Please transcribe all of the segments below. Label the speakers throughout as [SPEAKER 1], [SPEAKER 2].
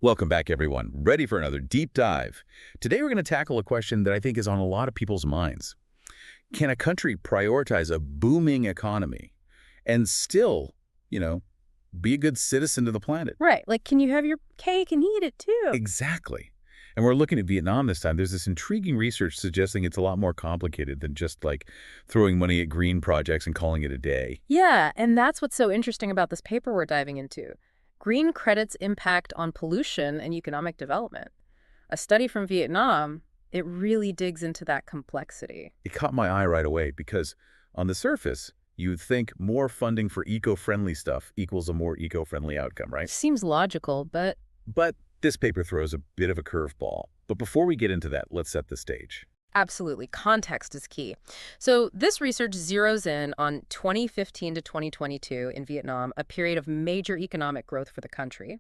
[SPEAKER 1] Welcome back, everyone. Ready for another deep dive. Today, we're going to tackle a question that I think is on a lot of people's minds. Can a country prioritize a booming economy and still, you know, be a good citizen to the planet?
[SPEAKER 2] Right. Like, can you have your cake and eat it too?
[SPEAKER 1] Exactly. And we're looking at Vietnam this time. There's this intriguing research suggesting it's a lot more complicated than just like throwing money at green projects and calling it a day.
[SPEAKER 2] Yeah, and that's what's so interesting about this paper we're diving into. Green credits' impact on pollution and economic development. A study from Vietnam, it really digs into that complexity.
[SPEAKER 1] It caught my eye right away because on the surface, you'd think more funding for eco-friendly stuff equals a more eco-friendly outcome, right?
[SPEAKER 2] Seems logical, but
[SPEAKER 1] But this paper throws a bit of a curveball. But before we get into that, let's set the stage.
[SPEAKER 2] absolutely, context is key. So this research zeroes in on 2015 to 2022 in Vietnam, a period of major economic growth for the country.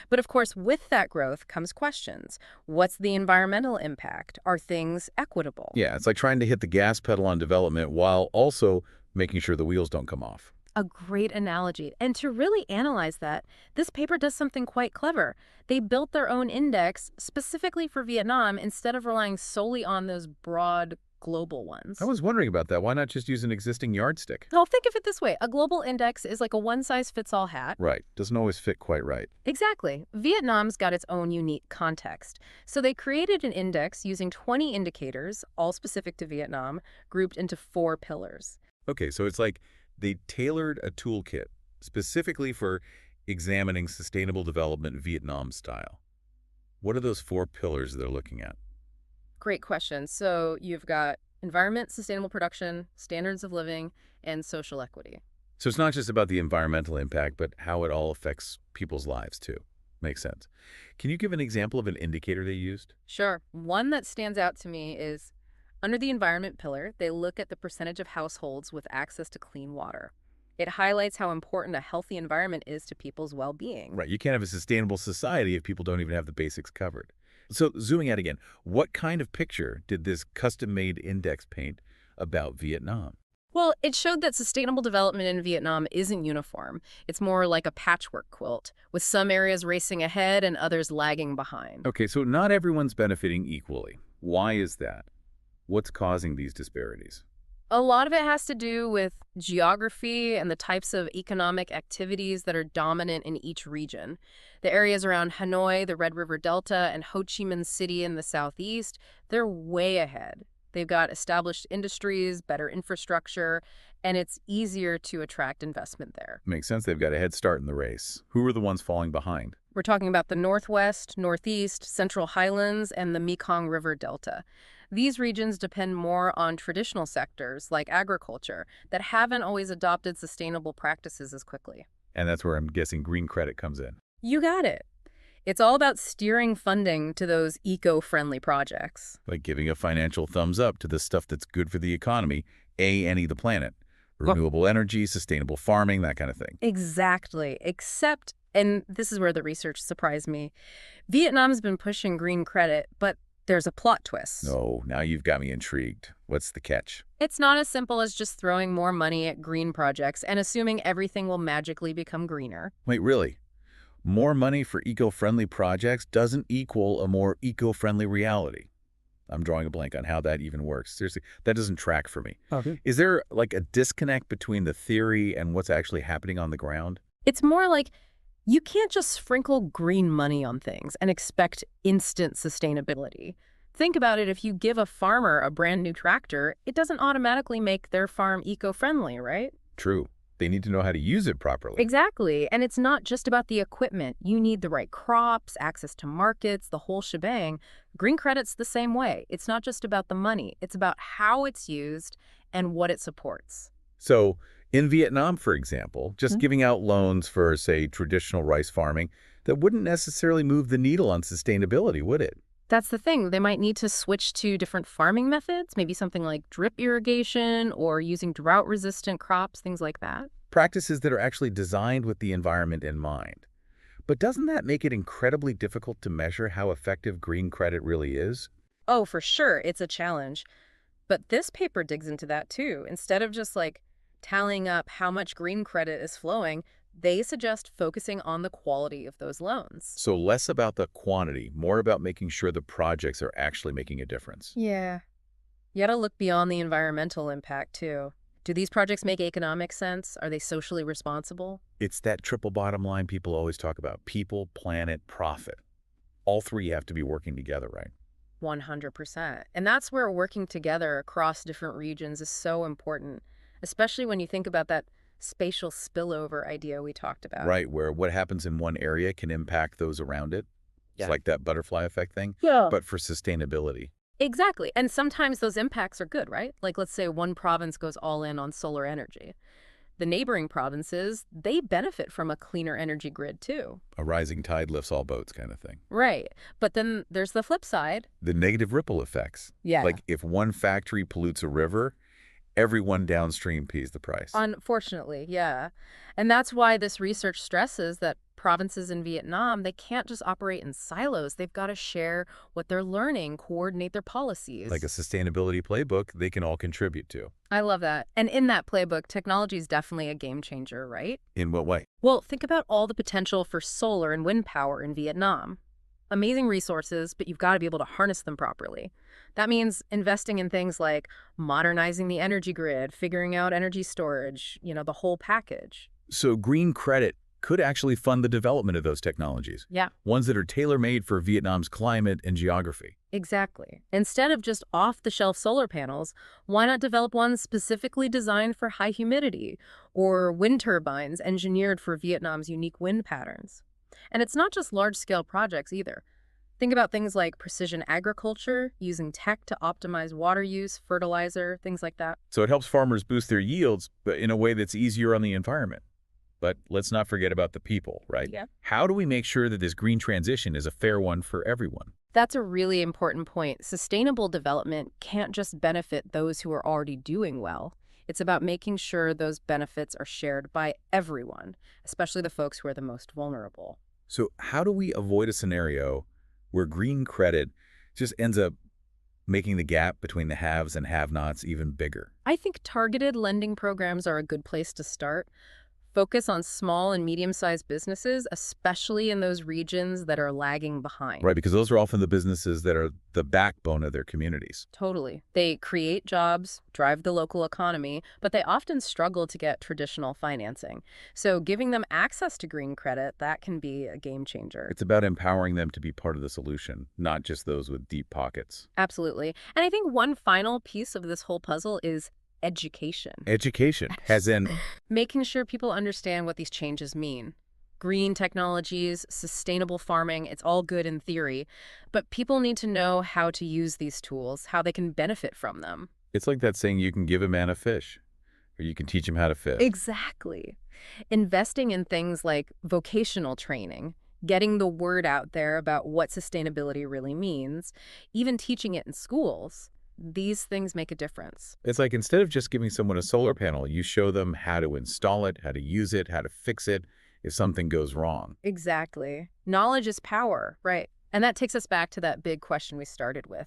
[SPEAKER 2] But of course, with that growth comes questions. What's the environmental impact? Are things equitable?
[SPEAKER 1] Yeah, it's like trying to hit the gas pedal on development while also making sure the wheels don't come off.
[SPEAKER 2] A great analogy. And to really analyze that, this paper does something quite clever. They built their own index specifically for Vietnam instead of relying solely on those broad global ones.
[SPEAKER 1] I was wondering about that. Why not just use an existing yardstick?
[SPEAKER 2] Well, think of it this way. A global index is like a one-size-fits-all hat.
[SPEAKER 1] Right. Doesn't always fit quite right.
[SPEAKER 2] Exactly. Vietnam's got its own unique context. So they created an index using 20 indicators, all specific to Vietnam, grouped into 4 pillars.
[SPEAKER 1] Okay, so it's like they tailored a toolkit specifically for examining sustainable development Vietnam style. What are those 4 pillars they're looking at?
[SPEAKER 2] Great question. So you've got environment, sustainable production, standards of living, and social equity.
[SPEAKER 1] So it's not just about the environmental impact, but how it all affects people's lives too. Makes sense. Can you give an example of an indicator they used?
[SPEAKER 2] Sure. One that stands out to me is under the environment pillar, they look at the percentage of households with access to clean water. It highlights how important a healthy environment is to people's well-being.
[SPEAKER 1] Right, you can't have a sustainable society if people don't even have the basics covered. So zooming out again, what kind of picture did this custom-made index paint about Vietnam?
[SPEAKER 2] Well, it showed that sustainable development in Vietnam isn't uniform. It's more like a patchwork quilt, with some areas racing ahead and others lagging behind.
[SPEAKER 1] Okay, so not everyone's benefiting equally. Why is that? What's causing these disparities?
[SPEAKER 2] A lot of it has to do with geography and the types of economic activities that are dominant in each region. The areas around Hanoi, the Red River Delta, and Ho Chi Minh City in the southeast, they're way ahead. They've got established industries, better infrastructure, and it's easier to attract investment there.
[SPEAKER 1] Makes sense, they've got a head start in the race. Who are the ones falling behind?
[SPEAKER 2] We're talking about the Northwest, Northeast, Central Highlands, and the Mekong River Delta. These regions depend more on traditional sectors like agriculture that haven't always adopted sustainable practices as quickly.
[SPEAKER 1] And that's where I'm guessing green credit comes in.
[SPEAKER 2] You got it. It's all about steering funding to those eco-friendly projects.
[SPEAKER 1] Like giving a financial thumbs up to the stuff that's good for the economy, and the planet. Renewable energy, sustainable farming, that kind of thing.
[SPEAKER 2] Exactly. Except, and this is where the research surprised me, Vietnam's been pushing green credit, but there's a plot twist.
[SPEAKER 1] Oh, now you've got me intrigued. What's the catch?
[SPEAKER 2] It's not as simple as just throwing more money at green projects and assuming everything will magically become greener.
[SPEAKER 1] Wait, really? More money for eco-friendly projects doesn't equal a more eco-friendly reality. I'm drawing a blank on how that even works. Seriously, that doesn't track for me.
[SPEAKER 2] Okay.
[SPEAKER 1] Is there like a disconnect between the theory and what's actually happening on the ground?
[SPEAKER 2] It's more like you can't just sprinkle green money on things and expect instant sustainability. Think about it, if you give a farmer a brand new tractor, it doesn't automatically make their farm eco-friendly, right?
[SPEAKER 1] True. They need to know how to use it properly.
[SPEAKER 2] Exactly. And it's not just about the equipment. You need the right crops, access to markets, the whole shebang. Green credit's the same way. It's not just about the money. It's about how it's used and what it supports.
[SPEAKER 1] So in Vietnam, for example, just giving out loans for, say, traditional rice farming, that wouldn't necessarily move the needle on sustainability, would it?
[SPEAKER 2] That's the thing. They might need to switch to different farming methods, maybe something like drip irrigation or using drought-resistant crops, things like that.
[SPEAKER 1] Practices that are actually designed with the environment in mind. But doesn't that make it incredibly difficult to measure how effective green credit really is?
[SPEAKER 2] Oh, for sure, it's a challenge. But this paper digs into that too. Instead of just tallying up how much green credit is flowing, They suggest focusing on the quality of those loans.
[SPEAKER 1] So less about the quantity, more about making sure the projects are actually making a difference.
[SPEAKER 2] Yeah. You gotta look beyond the environmental impact, too. Do these projects make economic sense? Are they socially responsible?
[SPEAKER 1] It's that triple bottom line people always talk about: people, planet, profit. All three have to be working together, right?
[SPEAKER 2] 100%. And that's where working together across different regions is so important, especially when you think about that spatial spillover idea we talked about.
[SPEAKER 1] Right, where what happens in one area can impact those around it. It's
[SPEAKER 2] Yeah.
[SPEAKER 1] like that butterfly effect thing,
[SPEAKER 2] Yeah.
[SPEAKER 1] but for sustainability.
[SPEAKER 2] Exactly. And sometimes those impacts are good, right? Like, let's say one province goes all in on solar energy. The neighboring provinces, they benefit from a cleaner energy grid too.
[SPEAKER 1] A rising tide lifts all boats kind of thing.
[SPEAKER 2] Right. But then there's the flip side.
[SPEAKER 1] The negative ripple effects.
[SPEAKER 2] Yeah.
[SPEAKER 1] Like if one factory pollutes a river, everyone downstream pays the price.
[SPEAKER 2] Unfortunately, yeah. And that's why this research stresses that provinces in Vietnam, they can't just operate in silos. They've got to share what they're learning, coordinate their policies.
[SPEAKER 1] Like a sustainability playbook they can all contribute to.
[SPEAKER 2] I love that. And in that playbook, technology is definitely a game changer, right?
[SPEAKER 1] In what way?
[SPEAKER 2] Well, think about all the potential for solar and wind power in Vietnam. Amazing resources, but you've got to be able to harness them properly. That means investing in things like modernizing the energy grid, figuring out energy storage, the whole package.
[SPEAKER 1] So green credit could actually fund the development of those technologies.
[SPEAKER 2] Yeah,
[SPEAKER 1] Ones that are tailor-made for Vietnam's climate and geography.
[SPEAKER 2] exactly. Instead of just off-the-shelf solar panels, why not develop ones specifically designed for high humidity or wind turbines engineered for Vietnam's unique wind patterns? And it's not just large-scale projects either. Think about things like precision agriculture, using tech to optimize water use, fertilizer, things like that.
[SPEAKER 1] So it helps farmers boost their yields, but in a way that's easier on the environment. But let's not forget about the people, right?
[SPEAKER 2] Yeah.
[SPEAKER 1] How do we make sure that this green transition is a fair one for everyone?
[SPEAKER 2] That's a really important point. Sustainable development can't just benefit those who are already doing well. It's about making sure those benefits are shared by everyone, especially the folks who are the most vulnerable.
[SPEAKER 1] So how do we avoid a scenario where green credit just ends up making the gap between the haves and have-nots even bigger?
[SPEAKER 2] I think targeted lending programs are a good place to start. Focus on small and medium-sized businesses, especially in those regions that are lagging behind.
[SPEAKER 1] Right, because those are often the businesses that are the backbone of their communities.
[SPEAKER 2] Totally. They create jobs, drive the local economy, but they often struggle to get traditional financing. So giving them access to green credit, that can be a game changer.
[SPEAKER 1] It's about empowering them to be part of the solution, not just those with deep pockets.
[SPEAKER 2] Absolutely. And I think one final piece of this whole puzzle is education.
[SPEAKER 1] Education, as in,
[SPEAKER 2] Making sure people understand what these changes mean. Green technologies, sustainable farming, it's all good in theory, but people need to know how to use these tools, how they can benefit from them.
[SPEAKER 1] it's like that saying, you can give a man a fish, or you can teach him how to fish.
[SPEAKER 2] Exactly. Investing in things like vocational training, getting the word out there about what sustainability really means, even teaching it in schools, these things make a difference.
[SPEAKER 1] It's like instead of just giving someone a solar panel, you show them how to install it, how to use it, how to fix it if something goes wrong.
[SPEAKER 2] Exactly. Knowledge is power, right? And that takes us back to that big question we started with.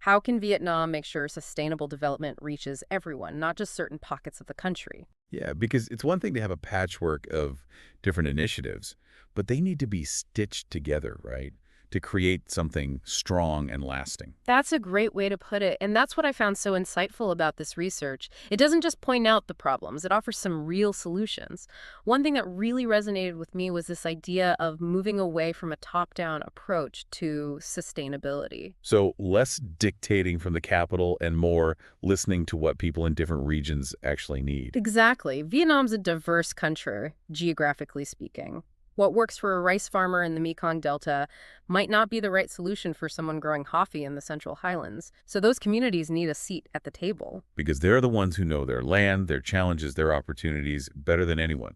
[SPEAKER 2] How can Vietnam make sure sustainable development reaches everyone, not just certain pockets of the country?
[SPEAKER 1] Yeah, because it's one thing to have a patchwork of different initiatives, but they need to be stitched together, right? To create something strong and lasting.
[SPEAKER 2] That's a great way to put it, and that's what I found so insightful about this research. It doesn't just point out the problems, it offers some real solutions. One thing that really resonated with me was this idea of moving away from a top-down approach to sustainability.
[SPEAKER 1] So less dictating from the capital and more listening to what people in different regions actually need.
[SPEAKER 2] Exactly. Vietnam's a diverse country, geographically speaking. What works for a rice farmer in the Mekong Delta might not be the right solution for someone growing coffee in the Central Highlands. So those communities need a seat at the table.
[SPEAKER 1] Because they're the ones who know their land, their challenges, their opportunities better than anyone.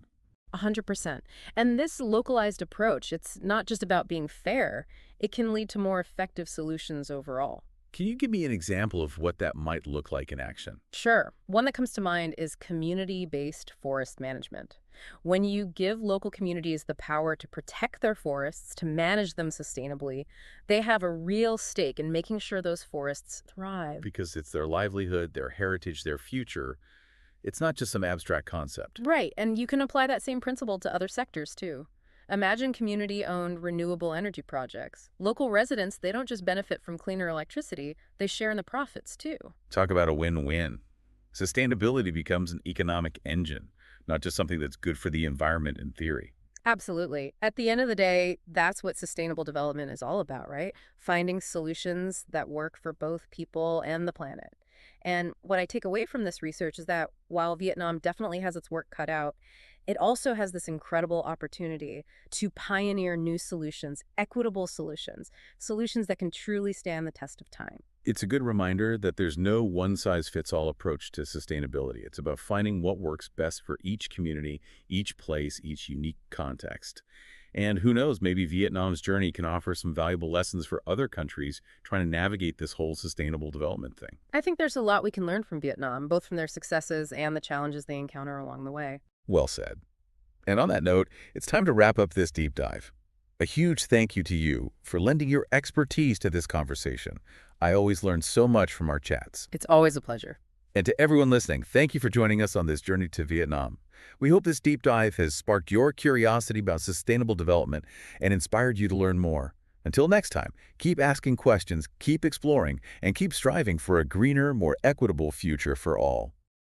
[SPEAKER 2] 100%. And this localized approach, it's not just about being fair. It can lead to more effective solutions overall.
[SPEAKER 1] Can you give me an example of what that might look like in action?
[SPEAKER 2] Sure. One that comes to mind is community-based forest management. When you give local communities the power to protect their forests, to manage them sustainably, they have a real stake in making sure those forests thrive.
[SPEAKER 1] Because it's their livelihood, their heritage, their future. It's not just some abstract concept.
[SPEAKER 2] Right, and you can apply that same principle to other sectors, too. Imagine community-owned renewable energy projects. Local residents, they don't just benefit from cleaner electricity, they share in the profits, too.
[SPEAKER 1] Talk about a win-win. Sustainability becomes an economic engine, not just something that's good for the environment in theory.
[SPEAKER 2] Absolutely. At the end of the day, that's what sustainable development is all about, right? Finding solutions that work for both people and the planet. And what I take away from this research is that while Vietnam definitely has its work cut out, it also has this incredible opportunity to pioneer new solutions, equitable solutions, solutions that can truly stand the test of time.
[SPEAKER 1] It's a good reminder that there's no one-size-fits-all approach to sustainability. It's about finding what works best for each community, each place, each unique context. And who knows, maybe Vietnam's journey can offer some valuable lessons for other countries trying to navigate this whole sustainable development thing.
[SPEAKER 2] I think there's a lot we can learn from Vietnam, both from their successes and the challenges they encounter along the way.
[SPEAKER 1] Well said. And on that note, it's time to wrap up this deep dive. A huge thank you to you for lending your expertise to this conversation. I always learn so much from our chats.
[SPEAKER 2] It's always a pleasure.
[SPEAKER 1] And to everyone listening, thank you for joining us on this journey to Vietnam. We hope this deep dive has sparked your curiosity about sustainable development and inspired you to learn more. Until next time, keep asking questions, keep exploring, and keep striving for a greener, more equitable future for all.